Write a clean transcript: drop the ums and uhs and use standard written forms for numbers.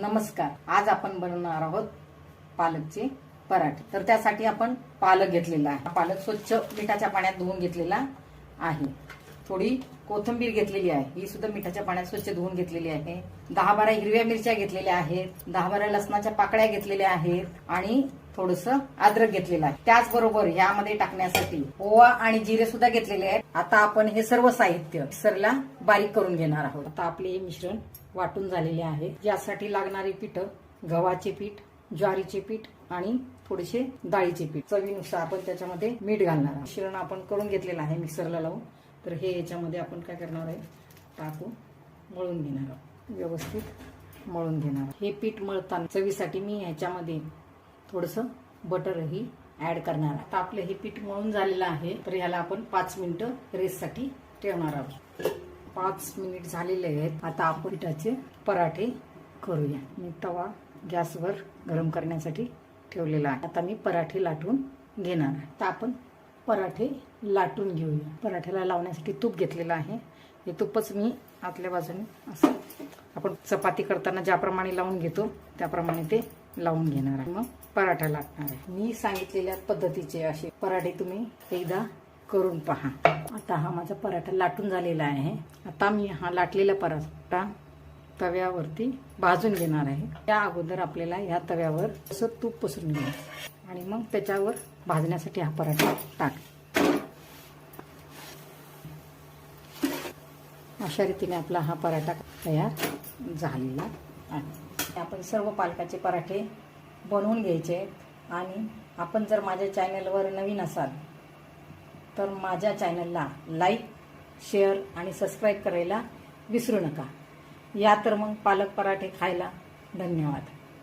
नमस्कार. आज आपण बनवणार आहोत पालकचे पराठे. तर त्यासाठी आपण पालक घेतलेला आहे. पालक स्वच्छ मिठाच्या पाण्यात धुवून घेतलेला आहे. थोडी कोथिंबीर घेतलेली आहे, ही सुद्धा मिठाच्या पाण्यात स्वच्छ धुवून घेतलेली आहे. 10-12 हिरव्या मिरच्या घेतलेल्या आहेत, 10-12 लसणाच्या पाकळ्या घेतलेल्या आहेत आणि थोडंसं अद्रक घेतलेलं आहे. त्याचबरोबर यामध्ये टाकण्यासाठी ओवा आणि जिरे सुद्धा घेतलेले आहेत. आता आपण हे सर्व साहित्य मिक्सरला बारीक करून घेणार आहोत. आता आपले हे मिश्रण वाटून झालेले आहे. यासाठी लागणारे पीठ गव्हाचे पीठ, ज्वारीचे पीठ आणि थोडेसे डाळीचे पीठ. चवीनुसार आपण त्याच्यामध्ये मीठ घालणार आहोत. मिश्रण आपण करून घेतलेलं आहे मिक्सरला लावून. तर हे याच्यामध्ये आपण काय करणार आहे, टाकून मळून घेणार आहोत. व्यवस्थित मळून घेणार. हे पीठ मळताना चवीसाठी मी ह्याच्यामध्ये थोडंसं बटरही ऍड करणार. आता आपलं हे पीठ मळून झालेलं आहे. तर ह्याला आपण 5 मिनिटं रेस्टसाठी ठेवणार आहोत. 5 मिनिट झालेले आहेत. आता आपण पिठाचे पराठे करूया. मी तवा गॅसवर गरम करण्यासाठी ठेवलेला आहे. आता मी पराठे लाटून घेणार आहे. आता आपण पराठे लाटून घेऊया. पराठ्याला लावण्यासाठी तूप घेतलेलं आहे. हे तूपच मी आतल्या बाजूने असं आपण चपाती करताना ज्याप्रमाणे लावून घेतो त्याप्रमाणे ते लावून घेणार आहे. मग पराठा लाटणार आहे. मी सांगितलेल्या पद्धतीचे असे पराठे तुम्ही एकदा करून पहा. आता हा माझा पराठा लाटून झालेला आहे. आता मी हा लाटलेला पराठा तव्यावरती भाजून घेणार आहे. त्या अगोदर आपल्याला या तव्यावर असं तूप पसरून घ्यायचं आणि मग त्याच्यावर भाजण्यासाठी हा पराठा टाक. अशा रीतीने आपला हा पराठा तयार झालेला आहे. आपण सर्व पालकाचे पराठे बनवून घ्यायचे आहेत. आणि आपण जर माझ्या चॅनलवर नवीन असाल तर माझ्या चॅनलला लाईक, शेअर आणि सबस्क्राईब करायला विसरू नका. या तर मग पालक पराठे खायला. धन्यवाद.